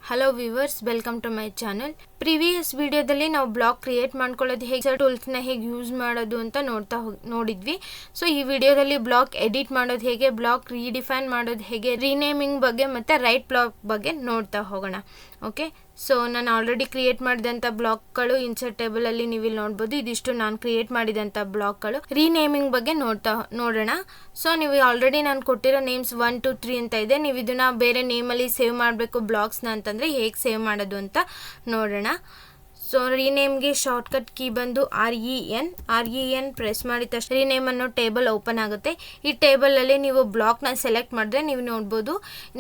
Hello viewers, welcome to my channel. Previous ವಿಡಿಯೋದಲ್ಲಿ ನಾವು block create ಮಾಡ್ಕೊಳ್ಳೋದು ಹೇಗೆ, ಟೂಲ್ಸ್ನ ಹೇಗೆ ಯೂಸ್ ಮಾಡೋದು ಅಂತ ನೋಡಿದ್ವಿ. ಸೊ ಈ ವಿಡಿಯೋದಲ್ಲಿ ಬ್ಲಾಕ್ ಎಡಿಟ್ ಮಾಡೋದು ಹೇಗೆ, ಬ್ಲಾಕ್ ರೀಡಿಫೈನ್ ಮಾಡೋದು ಹೇಗೆ, ರೀನೇಮಿಂಗ್ ಬಗ್ಗೆ ಮತ್ತು ರೈಟ್ ಬ್ಲಾಕ್ ಬಗ್ಗೆ ನೋಡ್ತಾ ಹೋಗೋಣ. ಓಕೆ, ಸೊ ನಾನು ಆಲ್ರೆಡಿ ಕ್ರಿಯೇಟ್ ಮಾಡಿದಂಥ ಬ್ಲಾಕ್ಗಳು ಇನ್ಸರ್ಟ್ ಟೇಬಲಲ್ಲಿ ನೀವು ಇಲ್ಲಿ ನೋಡ್ಬೋದು. ಇದಿಷ್ಟು ನಾನು ಕ್ರಿಯೇಟ್ ಮಾಡಿದಂಥ ಬ್ಲಾಕ್ಗಳು. ರೀನೇಮಿಂಗ್ ಬಗ್ಗೆ ನೋಡೋಣ. ಸೊ ನೀವು ಆಲ್ರೆಡಿ ನಾನು ಕೊಟ್ಟಿರೋ ನೇಮ್ಸ್ 1 2 3 ಅಂತ ಇದೆ. ನೀವು ಇದನ್ನ ಬೇರೆ ನೇಮಲ್ಲಿ ಸೇವ್ ಮಾಡಬೇಕು ಬ್ಲಾಕ್ಸ್ನ ಅಂತಂದರೆ ಹೇಗೆ ಸೇವ್ ಮಾಡೋದು ಅಂತ ನೋಡೋಣ. ಸೊ ರೀನೇಮ್ಗೆ ಶಾರ್ಟ್ಕಟ್ ಕೀ ಬಂದು REN ಪ್ರೆಸ್ ಮಾಡಿದ ತಕ್ಷಣ ರೀನೇಮ್ ಅನ್ನೋ ಟೇಬಲ್ ಓಪನ್ ಆಗುತ್ತೆ. ಈ ಟೇಬಲಲ್ಲಿ ನೀವು ಬ್ಲಾಕ್ನ ಸೆಲೆಕ್ಟ್ ಮಾಡಿದ್ರೆ ನೀವು ನೋಡ್ಬೋದು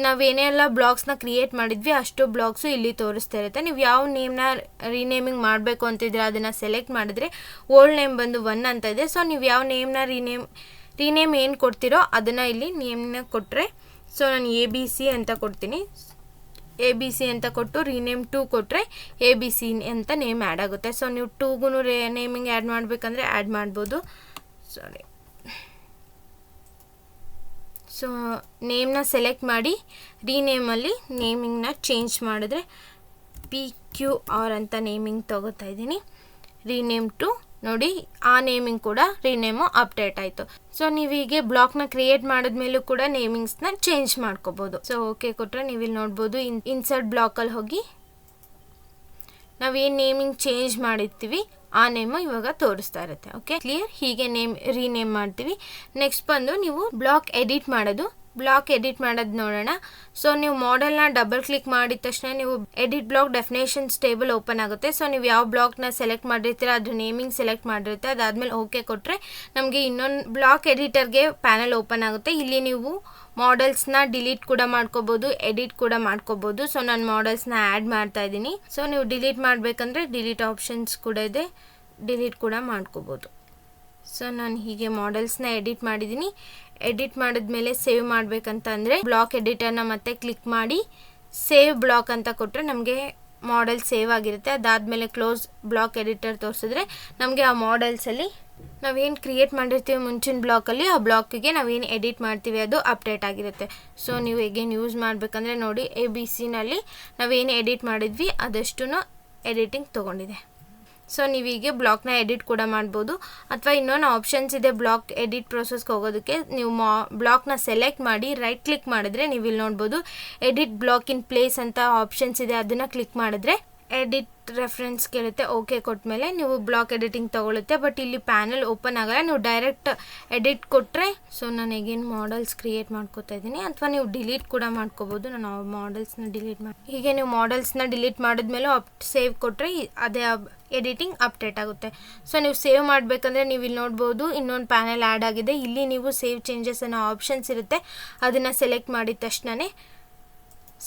ನಾವೇನೆಲ್ಲ ಬ್ಲಾಕ್ಸ್ನ ಕ್ರಿಯೇಟ್ ಮಾಡಿದ್ವಿ ಅಷ್ಟು ಬ್ಲಾಕ್ಸು ಇಲ್ಲಿ ತೋರಿಸ್ತಾ ಇರುತ್ತೆ. ನೀವು ಯಾವ ನೇಮ್ನ ರೀನೇಮಿಂಗ್ ಮಾಡಬೇಕು ಅಂತಿದ್ರೆ ಅದನ್ನು ಸೆಲೆಕ್ಟ್ ಮಾಡಿದ್ರೆ ಓಲ್ಡ್ ನೇಮ್ ಬಂದು 1 ಅಂತ ಇದೆ. ಸೊ ನೀವು ಯಾವ ನೇಮ್ನ ರೀನೇಮ್ ಏನು ಕೊಡ್ತೀರೋ ಅದನ್ನು ಇಲ್ಲಿ ನೇಮ್ನ ಕೊಟ್ಟರೆ, ಸೊ ನಾನು ABC ಅಂತ ಕೊಡ್ತೀನಿ. ABC ಅಂತ ಕೊಟ್ಟು ರೀನೇಮ್ 2 ಕೊಟ್ಟರೆ ABC ಅಂತ ನೇಮ್ ಆ್ಯಡ್ ಆಗುತ್ತೆ. ಸೊ ನೀವು 2ಗೂ ನೇಮಿಂಗ್ ಆ್ಯಡ್ ಮಾಡಬೇಕಂದ್ರೆ ಆ್ಯಡ್ ಮಾಡ್ಬೋದು. ಸೊ ನೇಮ್ನ ಸೆಲೆಕ್ಟ್ ಮಾಡಿ ರೀನೇಮಲ್ಲಿ ನೇಮಿಂಗ್ನ ಚೇಂಜ್ ಮಾಡಿದ್ರೆ PQR ಅಂತ ನೇಮಿಂಗ್ ತಗೋತಾ ಇದ್ದೀನಿ. ರೀನೇಮ್ 2 ನೋಡಿ, ಆ ನೇಮಿಂಗ್ ಕೂಡ ರೀನೇಮು ಅಪ್ಡೇಟ್ ಆಯಿತು. ಸೊ ನೀವು ಹೀಗೆ ಬ್ಲಾಕ್ನ ಕ್ರಿಯೇಟ್ ಮಾಡಿದ್ಮೇಲೂ ಕೂಡ ನೇಮಿಂಗ್ಸ್ನ ಚೇಂಜ್ ಮಾಡ್ಕೋಬೋದು. ಸೊ ಓಕೆ ಕೊಟ್ಟರೆ ನೀವು ಇಲ್ಲಿ ನೋಡ್ಬೋದು ಇನ್ಸರ್ಟ್ ಬ್ಲಾಕಲ್ಲಿ ಹೋಗಿ ನಾವೇನು ನೇಮಿಂಗ್ ಚೇಂಜ್ ಮಾಡಿರ್ತೀವಿ ಆ ನೇಮು ಇವಾಗ ತೋರಿಸ್ತಾ ಇರುತ್ತೆ. Okay, clear? ಹೀಗೆ ರೀನೇಮ್ ಮಾಡ್ತೀವಿ. ನೆಕ್ಸ್ಟ್ ಬಂದು ನೀವು ಬ್ಲಾಕ್ ಎಡಿಟ್ ಮಾಡೋದು ನೋಡೋಣ. ಸೊ ನೀವು ಮಾಡೆಲ್ನ ಡಬಲ್ ಕ್ಲಿಕ್ ಮಾಡಿದ ತಕ್ಷಣ ನೀವು edit block definitions table open ಆಗುತ್ತೆ. ಸೊ ನೀವು ಯಾವ ಬ್ಲಾಕ್ನ ಸೆಲೆಕ್ಟ್ ಮಾಡಿರ್ತೀರ ಅದ್ರ ನೇಮಿಂಗ್ ಸೆಲೆಕ್ಟ್ ಮಾಡಿರುತ್ತೆ. ಅದಾದಮೇಲೆ ಓಕೆ ಕೊಟ್ಟರೆ ನಮಗೆ ಇನ್ನೊಂದು ಬ್ಲಾಕ್ ಎಡಿಟರ್ಗೆ ಪ್ಯಾನಲ್ ಓಪನ್ ಆಗುತ್ತೆ. ಇಲ್ಲಿ ನೀವು ಮಾಡೆಲ್ಸ್ನ ಡಿಲೀಟ್ ಕೂಡ ಮಾಡ್ಕೋಬೋದು, ಎಡಿಟ್ ಕೂಡ ಮಾಡ್ಕೋಬೋದು. ಸೊ ನಾನು ಮಾಡೆಲ್ಸ್ನ ಆ್ಯಡ್ ಮಾಡ್ತಾ ಇದ್ದೀನಿ. ಸೊ ನೀವು ಡಿಲೀಟ್ ಮಾಡಬೇಕಂದ್ರೆ ಡಿಲೀಟ್ ಆಪ್ಷನ್ಸ್ ಕೂಡ ಇದೆ, ಡಿಲೀಟ್ ಕೂಡ ಮಾಡ್ಕೋಬೋದು. ಸೊ ನಾನು ಹೀಗೆ ಮಾಡೆಲ್ಸ್ನ ಎಡಿಟ್ ಮಾಡಿದ್ದೀನಿ. ಎಡಿಟ್ ಮಾಡಿದ್ಮೇಲೆ ಸೇವ್ ಮಾಡಬೇಕಂತ ಅಂದರೆ ಬ್ಲಾಕ್ ಎಡಿಟರ್ನ ಮತ್ತೆ ಕ್ಲಿಕ್ ಮಾಡಿ ಸೇವ್ ಬ್ಲಾಕ್ ಅಂತ ಕೊಟ್ಟರೆ ನಮಗೆ ಮಾಡೆಲ್ ಸೇವ್ ಆಗಿರುತ್ತೆ. ಅದಾದಮೇಲೆ ಕ್ಲೋಸ್ ಬ್ಲಾಕ್ ಎಡಿಟರ್ ತೋರಿಸಿದ್ರೆ ನಮಗೆ ಆ ಮಾಡೆಲ್ಸಲ್ಲಿ ನಾವೇನು ಕ್ರಿಯೇಟ್ ಮಾಡಿರ್ತೀವಿ ಮುಂಚಿನ ಬ್ಲಾಕಲ್ಲಿ ಆ ಬ್ಲಾಕಿಗೆ ನಾವೇನು ಎಡಿಟ್ ಮಾಡ್ತೀವಿ ಅದು ಅಪ್ಡೇಟ್ ಆಗಿರುತ್ತೆ. ಸೊ ನೀವು ಹೇಗೇನು ಯೂಸ್ ಮಾಡಬೇಕಂದ್ರೆ ನೋಡಿ, ABCನಲ್ಲಿ ನಾವೇನು ಎಡಿಟ್ ಮಾಡಿದ್ವಿ ಅದಷ್ಟು ಎಡಿಟಿಂಗ್ ತೊಗೊಂಡಿದೆ. ಸೊ ನೀವು ಹೀಗೆ ಬ್ಲಾಕ್ನ ಎಡಿಟ್ ಕೂಡ ಮಾಡ್ಬೋದು. ಅಥವಾ ಇನ್ನೊಂದು ಆಪ್ಷನ್ಸ್ ಇದೆ ಬ್ಲಾಕ್ ಎಡಿಟ್ ಪ್ರೊಸೆಸ್ಗೆ ಹೋಗೋದಕ್ಕೆ. ನೀವು ಬ್ಲಾಕ್ನ ಸೆಲೆಕ್ಟ್ ಮಾಡಿ ರೈಟ್ ಕ್ಲಿಕ್ ಮಾಡಿದ್ರೆ ನೀವು ಇಲ್ಲಿ ನೋಡ್ಬೋದು ಎಡಿಟ್ ಬ್ಲಾಕ್ ಇನ್ ಪ್ಲೇಸ್ ಅಂತ ಆಪ್ಷನ್ಸ್ ಇದೆ. ಅದನ್ನು ಕ್ಲಿಕ್ ಮಾಡಿದ್ರೆ ಎಡಿಟ್ ರೆಫರೆನ್ಸ್ ಕೇಳುತ್ತೆ. ಓಕೆ ಕೊಟ್ಮೇಲೆ ನೀವು ಬ್ಲಾಕ್ ಎಡಿಟಿಂಗ್ ತೊಗೊಳುತ್ತೆ. ಬಟ್ ಇಲ್ಲಿ ಪ್ಯಾನಲ್ ಓಪನ್ ಆಗಲ್ಲ, ನೀವು ಡೈರೆಕ್ಟ್ ಎಡಿಟ್ ಕೊಟ್ಟರೆ. ಸೊ ನಾನು ಈಗೇನು ಮಾಡೆಲ್ಸ್ ಕ್ರಿಯೇಟ್ ಮಾಡ್ಕೋತಾ ಇದ್ದೀನಿ. ಅಥವಾ ನೀವು ಡಿಲೀಟ್ ಕೂಡ ಮಾಡ್ಕೋಬೋದು. ನಾನು ಮಾಡೆಲ್ಸ್ನ ಡಿಲೀಟ್ ಮಾಡಿ ಹೀಗೆ ನೀವು ಮಾಡೆಲ್ಸ್ನ ಡಿಲೀಟ್ ಮಾಡಿದ್ಮೇಲೆ ಸೇವ್ ಕೊಟ್ಟರೆ ಅದೇ ಎಡಿಟಿಂಗ್ ಅಪ್ಡೇಟ್ ಆಗುತ್ತೆ. ಸೊ ನೀವು ಸೇವ್ ಮಾಡಬೇಕಂದ್ರೆ ನೀವು ಇಲ್ಲಿ ನೋಡ್ಬೋದು ಇನ್ನೊಂದು ಪ್ಯಾನಲ್ ಆ್ಯಡ್ ಆಗಿದೆ. ಇಲ್ಲಿ ನೀವು ಸೇವ್ ಚೇಂಜಸ್ ಅನ್ನೋ ಆಪ್ಷನ್ಸ್ ಇರುತ್ತೆ. ಅದನ್ನು ಸೆಲೆಕ್ಟ್ ಮಾಡಿದ ತಕ್ಷಣವೇ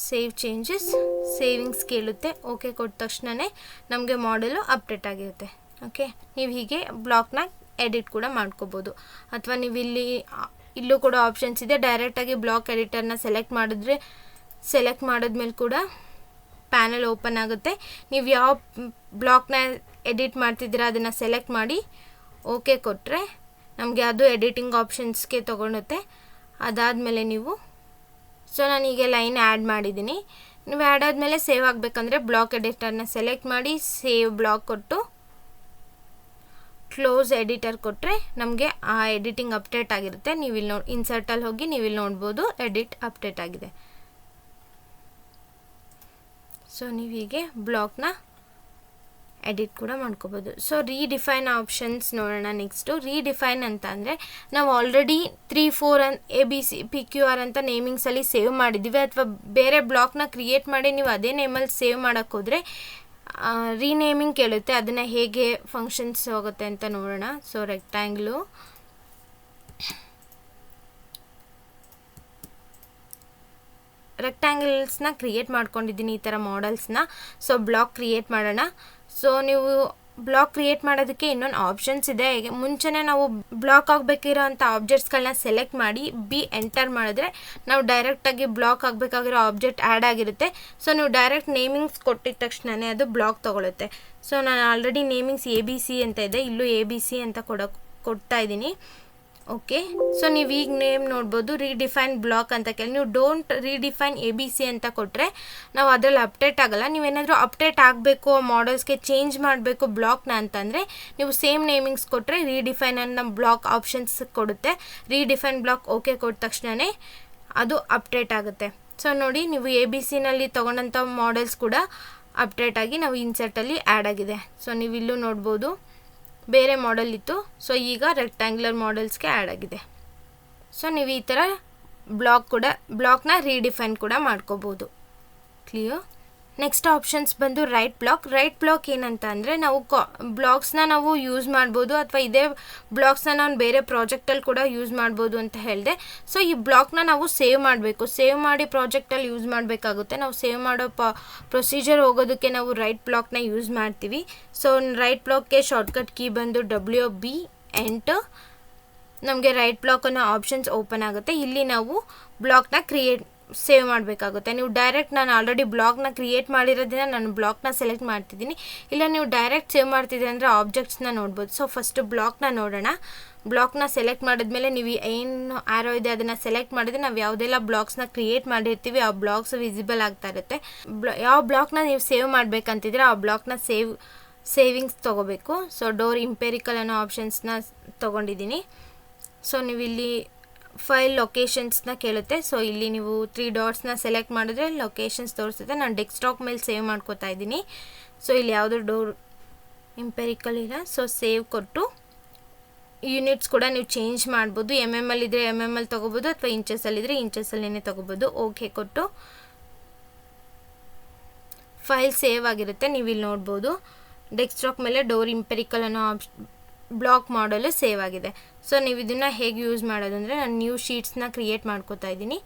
ಸೇವ್ ಚೇಂಜಸ್ ಸೇವಿಂಗ್ಸ್ ಕೇಳುತ್ತೆ. ಓಕೆ ಕೊಟ್ಟ ತಕ್ಷಣವೇ ನಮಗೆ ಮಾಡೆಲು ಅಪ್ಡೇಟ್ ಆಗಿರುತ್ತೆ. ಓಕೆ, ನೀವು ಹೀಗೆ ಬ್ಲಾಕ್ನ ಎಡಿಟ್ ಕೂಡ ಮಾಡ್ಕೋಬೋದು. ಅಥವಾ ನೀವು ಇಲ್ಲೂ ಕೂಡ ಆಪ್ಷನ್ಸ್ ಇದೆ. ಡೈರೆಕ್ಟಾಗಿ ಬ್ಲಾಕ್ ಎಡಿಟರ್ನ ಸೆಲೆಕ್ಟ್ ಮಾಡಿದ್ಮೇಲೆ ಕೂಡ ಪ್ಯಾನಲ್ ಓಪನ್ ಆಗುತ್ತೆ. ನೀವು ಯಾವ ಬ್ಲಾಕ್ನ ಎಡಿಟ್ ಮಾಡ್ತಿದ್ದೀರಾ ಅದನ್ನು ಸೆಲೆಕ್ಟ್ ಮಾಡಿ ಓಕೆ ಕೊಟ್ಟರೆ ನಮಗೆ ಅದು ಎಡಿಟಿಂಗ್ ಆಪ್ಷನ್ಸ್ಗೆ ತೊಗೊಳುತ್ತೆ. ಅದಾದಮೇಲೆ ನೀವು ನಾನೀಗ ಲೈನ್ ಆ್ಯಡ್ ಮಾಡಿದ್ದೀನಿ. ನೀವು ಆ್ಯಡ್ ಆದಮೇಲೆ ಸೇವ್ ಆಗಬೇಕಂದ್ರೆ ಬ್ಲಾಕ್ ಎಡಿಟರ್ನ ಸೆಲೆಕ್ಟ್ ಮಾಡಿ ಸೇವ್ ಬ್ಲಾಕ್ ಕೊಟ್ಟು ಕ್ಲೋಸ್ ಎಡಿಟರ್ ಕೊಟ್ಟರೆ ನಮಗೆ ಆ ಎಡಿಟಿಂಗ್ ಅಪ್ಡೇಟ್ ಆಗಿರುತ್ತೆ. ನೀವು ಇಲ್ಲಿ ಇನ್ಸರ್ಟಲ್ಲಿ ಹೋಗಿ ನೀವು ಇಲ್ಲಿ ನೋಡ್ಬೋದು ಎಡಿಟ್ ಅಪ್ಡೇಟ್ ಆಗಿದೆ. ಸೊ ನೀವು ಹೀಗೆ ಬ್ಲಾಕ್ನ ಎಡಿಟ್ ಕೂಡ ಮಾಡ್ಕೋಬೋದು. ಸೊ ರೀಡಿಫೈನ್ ಆಪ್ಷನ್ಸ್ ನೋಡೋಣ. ನೆಕ್ಸ್ಟು ರೀಡಿಫೈನ್ ಅಂತ ಅಂದರೆ ನಾವು ಆಲ್ರೆಡಿ 3 4 ABC PQR ಅಂತ ನೇಮಿಂಗ್ಸಲ್ಲಿ ಸೇವ್ ಮಾಡಿದ್ದೀವಿ. ಅಥವಾ ಬೇರೆ ಬ್ಲಾಕ್ನ ಕ್ರಿಯೇಟ್ ಮಾಡಿ ನೀವು ಅದೇ ನೇಮಲ್ಲಿ ಸೇವ್ ಮಾಡೋಕ್ಕೋದ್ರೆ ರೀನೇಮಿಂಗ್ ಕೇಳುತ್ತೆ. ಅದನ್ನು ಹೇಗೆ ಫಂಕ್ಷನ್ಸ್ ಹೋಗುತ್ತೆ ಅಂತ ನೋಡೋಣ. ಸೊ ರೆಕ್ಟ್ಯಾಂಗಲ್ಸ್ನ ಕ್ರಿಯೇಟ್ ಮಾಡ್ಕೊಂಡಿದ್ದೀನಿ ಈ ಥರ ಮಾಡೆಲ್ಸ್ನ. ಸೊ ಬ್ಲಾಕ್ ಕ್ರಿಯೇಟ್ ಮಾಡೋಣ. ಸೊ ನೀವು ಬ್ಲಾಕ್ ಕ್ರಿಯೇಟ್ ಮಾಡೋದಕ್ಕೆ ಇನ್ನೊಂದು ಆಪ್ಷನ್ಸ್ ಇದೆ. ಮುಂಚೆನೇ ನಾವು ಬ್ಲಾಕ್ ಆಗಬೇಕಿರೋ ಅಂಥ ಆಬ್ಜೆಕ್ಟ್ಸ್ಗಳನ್ನ ಸೆಲೆಕ್ಟ್ ಮಾಡಿ ಎಂಟರ್ ಮಾಡಿದ್ರೆ ನಾವು ಡೈರೆಕ್ಟಾಗಿ ಬ್ಲಾಕ್ ಆಗಬೇಕಾಗಿರೋ ಆಬ್ಜೆಕ್ಟ್ ಆ್ಯಡ್ ಆಗಿರುತ್ತೆ. ಸೊ ನೀವು ಡೈರೆಕ್ಟ್ ನೇಮಿಂಗ್ಸ್ ಕೊಟ್ಟಿದ ತಕ್ಷಣವೇ ಅದು ಬ್ಲಾಕ್ ತೊಗೊಳುತ್ತೆ. ಸೊ ನಾನು ಆಲ್ರೆಡಿ ನೇಮಿಂಗ್ಸ್ ABC ಅಂತ ಇದೆ, ಇಲ್ಲೂ ABC ಅಂತ ಕೊಡ್ತಾ ಇದ್ದೀನಿ. ಓಕೆ, ಸೊ ನೀವು ಈಗ ನೇಮ್ ನೋಡ್ಬೋದು ರೀಡಿಫೈನ್ ಬ್ಲಾಕ್ ಅಂತ ಕೇಳಿ. ನೀವು ಡೋಂಟ್ ರೀಡಿಫೈನ್ ABC ಅಂತ ಕೊಟ್ಟರೆ ನಾವು ಅದರಲ್ಲಿ ಅಪ್ಡೇಟ್ ಆಗೋಲ್ಲ. ನೀವೇನಾದರೂ ಅಪ್ಡೇಟ್ ಆಗಬೇಕು ಮಾಡೆಲ್ಸ್ಗೆ ಚೇಂಜ್ ಮಾಡಬೇಕು ಬ್ಲಾಕ್ನ ಅಂತಂದರೆ ನೀವು ಸೇಮ್ ನೇಮಿಂಗ್ಸ್ ಕೊಟ್ಟರೆ ರೀಡಿಫೈನ್ ಅನ್ನೋ ಬ್ಲಾಕ್ ಆಪ್ಷನ್ಸ್ ಕೊಡುತ್ತೆ. ರೀಡಿಫೈನ್ ಬ್ಲಾಕ್ ಓಕೆ ಕೊಟ್ಟ ತಕ್ಷಣವೇ ಅದು ಅಪ್ಡೇಟ್ ಆಗುತ್ತೆ. ಸೊ ನೋಡಿ, ನೀವು ABCನಲ್ಲಿ ತೊಗೊಂಡಂಥ ಮಾಡೆಲ್ಸ್ ಕೂಡ ಅಪ್ಡೇಟ್ ಆಗಿ ನಾವು ಇನ್ಸರ್ಟಲ್ಲಿ ಆ್ಯಡ್ ಆಗಿದೆ. ಸೊ ನೀವು ಇಲ್ಲೂ ನೋಡ್ಬೋದು ಬೇರೆ ಮಾಡೆಲ್ ಇತ್ತು, ಸೊ ಈಗ ರೆಕ್ಟ್ಯಾಂಗ್ಯುಲರ್ ಮಾಡೆಲ್ಸ್ಗೆ ಆ್ಯಡ್ ಆಗಿದೆ. ಸೊ ನೀವು ಈ ಥರ ಬ್ಲಾಕ್ನ ರೀಡಿಫೈನ್ ಕೂಡ ಮಾಡ್ಕೋಬೋದು. ಕ್ಲಿಯರ್? ನೆಕ್ಸ್ಟ್ ಆಪ್ಷನ್ಸ್ ಬಂದು ರೈಟ್ ಬ್ಲಾಕ್ ಏನಂತ ಅಂದರೆ ನಾವು ಬ್ಲಾಕ್ಸ್ನ ನಾವು ಯೂಸ್ ಮಾಡ್ಬೋದು ಅಥವಾ ಇದೇ ಬ್ಲಾಕ್ಸ್ನ ನಾವು ಬೇರೆ ಪ್ರಾಜೆಕ್ಟಲ್ಲಿ ಕೂಡ ಯೂಸ್ ಮಾಡ್ಬೋದು ಅಂತ ಹೇಳಿದೆ. ಸೊ ಈ ಬ್ಲಾಕ್ನ ನಾವು ಸೇವ್ ಮಾಡಬೇಕು, ಸೇವ್ ಮಾಡಿ ಪ್ರಾಜೆಕ್ಟಲ್ಲಿ ಯೂಸ್ ಮಾಡಬೇಕಾಗುತ್ತೆ. ನಾವು ಸೇವ್ ಮಾಡೋ ಪ್ರೊಸೀಜರ್ ಹೋಗೋದಕ್ಕೆ ನಾವು ರೈಟ್ ಬ್ಲಾಕ್ನ ಯೂಸ್ ಮಾಡ್ತೀವಿ. ಸೊ ರೈಟ್ ಬ್ಲಾಕ್ಗೆ ಶಾರ್ಟ್ಕಟ್ ಕೀ ಬಂದು WB ಎಂಟರ್. ನಮಗೆ ರೈಟ್ ಬ್ಲಾಕ್ ಅನ್ನೋ ಆಪ್ಷನ್ಸ್ ಓಪನ್ ಆಗುತ್ತೆ. ಇಲ್ಲಿ ನಾವು ಬ್ಲಾಕ್ನ ಸೇವ್ ಮಾಡಬೇಕಾಗುತ್ತೆ. ನೀವು ಡೈರೆಕ್ಟ್ ನಾನು ಆಲ್ರೆಡಿ ಬ್ಲಾಗ್ನ ಕ್ರಿಯೇಟ್ ಮಾಡಿರೋದ್ರಿಂದ ನಾನು ಬ್ಲಾಕ್ನ ಸೆಲೆಕ್ಟ್ ಮಾಡ್ತಿದ್ದೀನಿ. ಇಲ್ಲ ನೀವು ಡೈರೆಕ್ಟ್ ಸೇವ್ ಮಾಡ್ತಿದ್ದೀರಿ ಅಂದರೆ ಆಬ್ಜೆಕ್ಟ್ಸ್ನ ನೋಡ್ಬೋದು. ಸೊ ಫಸ್ಟು ಬ್ಲಾಕ್ನ ನೋಡೋಣ. ಬ್ಲಾಕ್ನ ಸೆಲೆಕ್ಟ್ ಮಾಡಿದ್ಮೇಲೆ ನೀವು ಏನು ಆರೋ ಇದೆ ಅದನ್ನು ಸೆಲೆಕ್ಟ್ ಮಾಡಿದ್ರೆ ನಾವು ಯಾವುದೆಲ್ಲ ಬ್ಲಾಕ್ಸ್ನ ಕ್ರಿಯೇಟ್ ಮಾಡಿರ್ತೀವಿ ಆ ಬ್ಲಾಕ್ಸ್ ವಿಸಿಬಲ್ ಆಗ್ತಾ ಇರುತ್ತೆ. ಯಾವ ಬ್ಲಾಕ್ನ ನೀವು ಸೇವ್ ಮಾಡಬೇಕಂತಿದ್ರೆ ಆ ಬ್ಲಾಕ್ನ ಸೇವಿಂಗ್ಸ್ ತೊಗೋಬೇಕು. ಸೊ ಡೋರ್ ಇಂಪೆರಿಕಲ್ ಅನ್ನೋ ಆಪ್ಷನ್ಸ್ನ ತೊಗೊಂಡಿದ್ದೀನಿ. ಸೊ ನೀವು ಇಲ್ಲಿ ಫೈಲ್ ಲೊಕೇಶನ್ಸ್ನ ಕೇಳುತ್ತೆ. ಸೊ ಇಲ್ಲಿ ನೀವು 3 ಡಾಟ್ಸ್ನ ಸೆಲೆಕ್ಟ್ ಮಾಡಿದ್ರೆ ಲೊಕೇಶನ್ಸ್ ತೋರಿಸುತ್ತೆ. ನಾನು ಡೆಸ್ಕ್ಟಾಪ್ ಮೇಲೆ ಸೇವ್ ಮಾಡ್ಕೋತಾ ಇದ್ದೀನಿ. ಸೊ ಇಲ್ಲಿ ಯಾವುದೋ ಡೋರ್ ಇಂಪೆರಿಕಲ್ ಇಲ್ಲ. ಸೊ ಸೇವ್ ಕೊಟ್ಟು ಯೂನಿಟ್ಸ್ ಕೂಡ ನೀವು ಚೇಂಜ್ ಮಾಡ್ಬೋದು. MM ಇದ್ದರೆ MM ತೊಗೋಬೋದು ಅಥವಾ ಇಂಚಸಲ್ಲಿದ್ದರೆ ಇಂಚಸಲ್ಲೇ ತೊಗೋಬೋದು. ಓಕೆ ಕೊಟ್ಟು ಫೈಲ್ ಸೇವ್ ಆಗಿರುತ್ತೆ. ನೀವು ಇಲ್ಲಿ ನೋಡ್ಬೋದು ಡೆಸ್ಕ್ಟಾಪ್ ಮೇಲೆ ಡೋರ್ ಇಂಪೆರಿಕಲ್ ಅನ್ನೋ ಬ್ಲಾಕ್ ಮಾಡಲು ಸೇವ್ ಆಗಿದೆ. ಸೊ ನೀವು ಇದನ್ನು ಹೇಗೆ ಯೂಸ್ ಮಾಡೋದು ಅಂದರೆ ನಾನು ನ್ಯೂ ಶೀಟ್ಸ್ನ ಕ್ರಿಯೇಟ್ ಮಾಡ್ಕೋತಾ ಇದ್ದೀನಿ.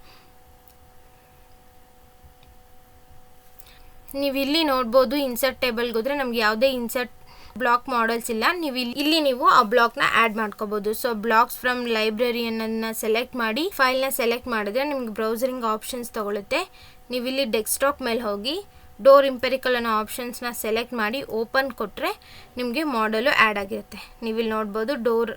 ನೀವು ಇಲ್ಲಿ ನೋಡ್ಬೋದು ಇನ್ಸರ್ಟ್ ಟೇಬಲ್ಗೆ ಹೋದರೆ ನಮ್ಗೆ ಯಾವುದೇ ಇನ್ಸರ್ಟ್ ಬ್ಲಾಕ್ ಮಾಡೆಲ್ಸ್ ಇಲ್ಲ. ಇಲ್ಲಿ ನೀವು ಆ ಬ್ಲಾಕ್ನ ಆ್ಯಡ್ ಮಾಡ್ಕೋಬೋದು. ಸೊ ಬ್ಲಾಕ್ಸ್ ಫ್ರಮ್ ಲೈಬ್ರರಿ ಅನ್ನೋದನ್ನ ಸೆಲೆಕ್ಟ್ ಮಾಡಿ ಫೈಲ್ನ ಸೆಲೆಕ್ಟ್ ಮಾಡಿದ್ರೆ ನಿಮ್ಗೆ ಬ್ರೌಸರಿಂಗ್ ಆಪ್ಷನ್ಸ್ ತೊಗೊಳುತ್ತೆ. ನೀವು ಇಲ್ಲಿ ಡೆಸ್ಕ್ಟಾಪ್ ಮೇಲೆ ಹೋಗಿ ಡೋರ್ ಇಂಪೆರಿಕಲ್ ಅನ್ನೋ ಆಪ್ಷನ್ಸ್ನ ಸೆಲೆಕ್ಟ್ ಮಾಡಿ ಓಪನ್ ಕೊಟ್ಟರೆ ನಿಮಗೆ ಮಾಡೆಲು ಆ್ಯಡ್ ಆಗಿರುತ್ತೆ. ನೀವಿಲ್ಲಿ ನೋಡ್ಬೋದು ಡೋರ್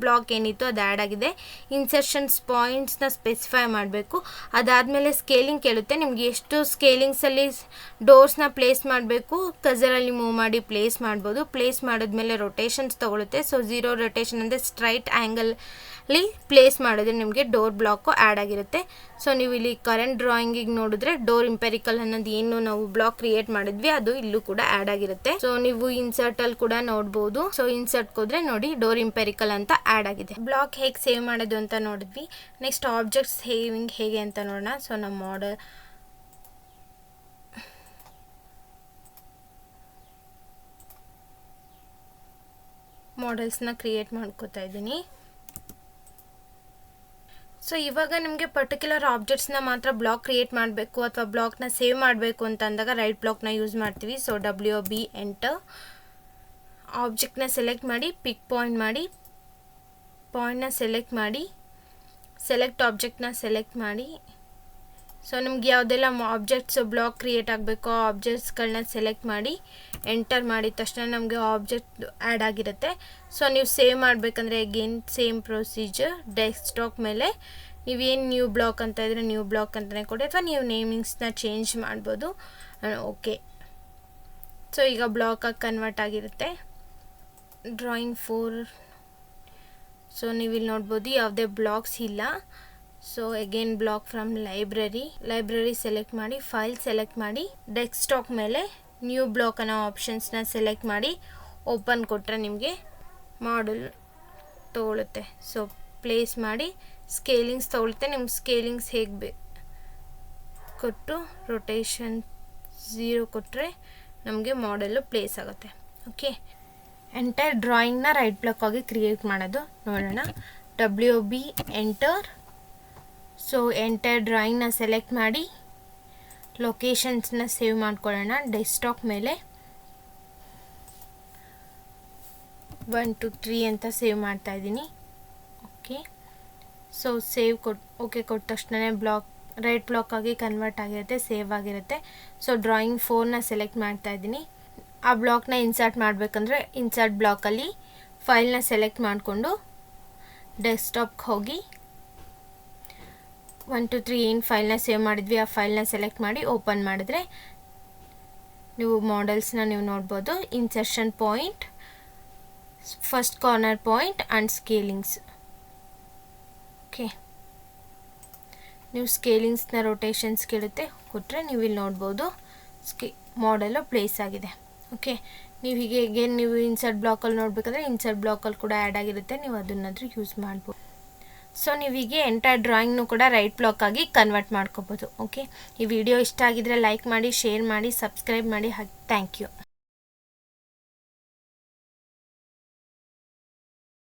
ಬ್ಲಾಕ್ ಏನಿತ್ತು ಅದು ಆ್ಯಡ್ ಆಗಿದೆ. ಇನ್ಸರ್ಷನ್ಸ್ ಪಾಯಿಂಟ್ಸ್ನ ಸ್ಪೆಸಿಫೈ ಮಾಡಬೇಕು. ಅದಾದಮೇಲೆ ಸ್ಕೇಲಿಂಗ್ ಕೇಳುತ್ತೆ. ನಿಮಗೆ ಎಷ್ಟು ಸ್ಕೇಲಿಂಗ್ಸಲ್ಲಿ ಡೋರ್ಸ್ನ ಪ್ಲೇಸ್ ಮಾಡಬೇಕು ಕಜರಲ್ಲಿ ಮೂವ್ ಮಾಡಿ ಪ್ಲೇಸ್ ಮಾಡ್ಬೋದು. ಪ್ಲೇಸ್ ಮಾಡಿದ್ಮೇಲೆ ರೊಟೇಷನ್ಸ್ ತೊಗೊಳುತ್ತೆ. ಸೊ 0 ರೊಟೇಷನ್ ಅಂದರೆ ಸ್ಟ್ರೈಟ್ ಆ್ಯಂಗಲ್ಲಿ ಪ್ಲೇಸ್ ಮಾಡಿದ್ರೆ ನಿಮಗೆ ಡೋರ್ ಬ್ಲಾಕು ಆ್ಯಡ್ ಆಗಿರುತ್ತೆ. ಸೊ ನೀವು ಇಲ್ಲಿ ಕರೆಂಟ್ ಡ್ರಾಯಿಂಗಿಗೆ ನೋಡಿದ್ರೆ ಡೋರ್ ಇಂಪೆರಿಕಲ್ ಅನ್ನೋದು ಏನು ನಾವು ಬ್ಲಾಕ್ ಕ್ರಿಯೇಟ್ ಮಾಡಿದ್ವಿ ಅದು ಇಲ್ಲೂ ಕೂಡ ಆ್ಯಡ್ ಆಗಿರುತ್ತೆ. ಸೊ ನೀವು ಇನ್ಸರ್ಟಲ್ಲಿ ಕೂಡ ನೋಡ್ಬೋದು. ಸೊ ಇನ್ಸರ್ಟ್ ಹೋದ್ರೆ ನೋಡಿ ಡೋರ್ ಇಂಪೆರಿಕಲ್ ಅಂತ ಆ್ಯಡ್ ಆಗಿದೆ. ಬ್ಲಾಕ್ ಹೇಗೆ ಸೇವ್ ಮಾಡೋದು ಅಂತ ನೋಡಿದ್ವಿ. ನೆಕ್ಸ್ಟ್ ಆಬ್ಜೆಕ್ಟ್ ಸೇವಿಂಗ್ ಹೇಗೆ ಅಂತ ನೋಡೋಣ. ಸೊ ನಮ್ಮ ಮಾಡೆಲ್ಸ್ನ ಕ್ರಿಯೇಟ್ ಮಾಡ್ಕೋತಾ ಇದ್ದೀನಿ. ಸೊ ಇವಾಗ ನಿಮಗೆ ಪರ್ಟಿಕ್ಯುಲರ್ ಆಬ್ಜೆಕ್ಟ್ಸ್ನ ಮಾತ್ರ ಬ್ಲಾಕ್ ಕ್ರಿಯೇಟ್ ಮಾಡಬೇಕು ಅಥವಾ ಬ್ಲಾಕ್ನ ಸೇವ್ ಮಾಡಬೇಕು ಅಂತ ಅಂದಾಗ ರೈಟ್ ಬ್ಲಾಕ್ನ ಯೂಸ್ ಮಾಡ್ತೀವಿ. So WB enter. ಆಬ್ಜೆಕ್ಟ್ನ ಸೆಲೆಕ್ಟ್ ಮಾಡಿ ಪಿಕ್ ಪಾಯಿಂಟ್ನ ಸೆಲೆಕ್ಟ್ ಮಾಡಿ ಸೆಲೆಕ್ಟ್ ಆಬ್ಜೆಕ್ಟ್ನ ಸೆಲೆಕ್ಟ್ ಮಾಡಿ. ಸೊ ನಿಮ್ಗೆ ಯಾವುದೆಲ್ಲ ಆಬ್ಜೆಕ್ಟ್ಸ್ ಬ್ಲಾಕ್ ಕ್ರಿಯೇಟ್ ಆಗಬೇಕು ಆ ಆಬ್ಜೆಕ್ಟ್ಸ್ಗಳನ್ನ ಸೆಲೆಕ್ಟ್ ಮಾಡಿ ಎಂಟರ್ ಮಾಡಿದ ತಕ್ಷಣ ನಮಗೆ ಆಬ್ಜೆಕ್ಟ್ ಆ್ಯಡ್ ಆಗಿರುತ್ತೆ. ಸೊ ನೀವು ಸೇವ್ ಮಾಡಬೇಕಂದ್ರೆ ಅಗೇನ್ ಸೇಮ್ ಪ್ರೊಸೀಜರ್ ಡೆಸ್ಕ್ಟಾಪ್ ಮೇಲೆ ನೀವೇನು ನ್ಯೂ ಬ್ಲಾಕ್ ಅಂತ ಇದ್ದರೆ ನ್ಯೂ ಬ್ಲಾಕ್ ಅಂತಲೇ ಕೊಡಿ ಅಥವಾ ನೀವು ನೇಮಿಂಗ್ಸ್ನ ಚೇಂಜ್ ಮಾಡ್ಬೋದು. ಓಕೆ. ಸೊ ಈಗ ಬ್ಲಾಕಾಗಿ ಕನ್ವರ್ಟ್ ಆಗಿರುತ್ತೆ. ಡ್ರಾಯಿಂಗ್ 4. ಸೊ ನೀವಿಲ್ಲಿ ನೋಡ್ಬೋದು ಯಾವುದೇ ಬ್ಲಾಕ್ಸ್ ಇಲ್ಲ. So again block from library select ಮಾಡಿ ಫೈಲ್ ಸೆಲೆಕ್ಟ್ ಮಾಡಿ ಡೆಸ್ಕ್ಟಾಪ್ ಮೇಲೆ ನ್ಯೂ ಬ್ಲಾಕ್ ಅನ್ನೋ ಆಪ್ಷನ್ಸ್ನ ಸೆಲೆಕ್ಟ್ ಮಾಡಿ ಓಪನ್ ಕೊಟ್ಟರೆ ನಿಮಗೆ ಮಾಡೆಲ್ ತೊಗೊಳುತ್ತೆ. ಸೊ ಪ್ಲೇಸ್ ಮಾಡಿ ಸ್ಕೇಲಿಂಗ್ಸ್ ತೊಗೊಳುತ್ತೆ. ನಿಮ್ಗೆ ಸ್ಕೇಲಿಂಗ್ಸ್ ಹೇಗೆ ಕೊಟ್ಟು ರೊಟೇಷನ್ 0 ಕೊಟ್ಟರೆ ನಮಗೆ ಮಾಡೆಲ್ಲು ಪ್ಲೇಸ್ ಆಗುತ್ತೆ. ಓಕೆ. ಎಂಟೈರ್ ಡ್ರಾಯಿಂಗ್ನ ರೈಟ್ ಬ್ಲಾಕ್ ಆಗಿ ಕ್ರಿಯೇಟ್ ಮಾಡೋದು ನೋಡೋಣ. WB enter. ಸೊ ಎಂಟೈರ್ ಡ್ರಾಯಿಂಗ್ನ ಸೆಲೆಕ್ಟ್ ಮಾಡಿ ಲೊಕೇಶನ್ಸ್ನ ಸೇವ್ ಮಾಡ್ಕೊಳ್ಳೋಣ. ಡೆಸ್ಕ್ಟಾಪ್ ಮೇಲೆ 1 2 3 ಅಂತ ಸೇವ್ ಮಾಡ್ತಾ ಇದ್ದೀನಿ. ಓಕೆ. ಸೊ ಸೇವ್ ಓಕೆ ಕೊಟ್ಟ ತಕ್ಷಣ ರೈಟ್ ಬ್ಲಾಕ್ ಆಗಿ ಕನ್ವರ್ಟ್ ಆಗಿರುತ್ತೆ, ಸೇವ್ ಆಗಿರುತ್ತೆ. ಸೊ ಡ್ರಾಯಿಂಗ್ 4ನ ಸೆಲೆಕ್ಟ್ ಮಾಡ್ತಾ ಇದ್ದೀನಿ. ಆ ಬ್ಲಾಕ್ನ ಇನ್ಸರ್ಟ್ ಮಾಡಬೇಕಂದ್ರೆ ಇನ್ಸರ್ಟ್ ಬ್ಲಾಕಲ್ಲಿ ಫೈಲ್ನ ಸೆಲೆಕ್ಟ್ ಮಾಡಿಕೊಂಡು ಡೆಸ್ಕ್ಟಾಪ್ಗೆ ಹೋಗಿ 1 2 3 ಏನು ಫೈಲ್ನ ಸೇವ್ ಮಾಡಿದ್ವಿ ಆ ಫೈಲ್ನ ಸೆಲೆಕ್ಟ್ ಮಾಡಿ ಓಪನ್ ಮಾಡಿದ್ರೆ ನೀವು ಮಾಡೆಲ್ಸ್ನ ನೀವು ನೋಡ್ಬೋದು. Insertion point, first corner point and scalings. Okay, ನೀವು ಸ್ಕೇಲಿಂಗ್ಸ್ನ ರೊಟೇಷನ್ಸ್ ಕೇಳುತ್ತೆ ಕೊಟ್ಟರೆ ನೀವು ಇಲ್ಲಿ ನೋಡ್ಬೋದು ಮಾಡೆಲು ಪ್ಲೇಸ್ ಆಗಿದೆ. ಓಕೆ, ನೀವು ಹೀಗೆ ನೀವು ಇನ್ಸರ್ಟ್ ಬ್ಲಾಕಲ್ಲಿ ನೋಡಬೇಕಂದ್ರೆ ಇನ್ಸರ್ಟ್ ಬ್ಲಾಕಲ್ಲಿ ಕೂಡ ಆ್ಯಡ್ ಆಗಿರುತ್ತೆ, ನೀವು ಅದನ್ನಾದರೂ ಯೂಸ್ ಮಾಡ್ಬೋದು. ಸೊ ನೀವು ಹೀಗೆ ಎಂಟೈರ್ ಡ್ರಾಯಿಂಗ್ನು ಕೂಡ ರೈಟ್ ಬ್ಲಾಕ್ ಆಗಿ ಕನ್ವರ್ಟ್ ಮಾಡ್ಕೋಬೋದು. ಓಕೆ, ಈ ವಿಡಿಯೋ ಇಷ್ಟ ಆಗಿದ್ರೆ ಲೈಕ್ ಮಾಡಿ, ಶೇರ್ ಮಾಡಿ, ಸಬ್ಸ್ಕ್ರೈಬ್ ಮಾಡಿ. Thank you.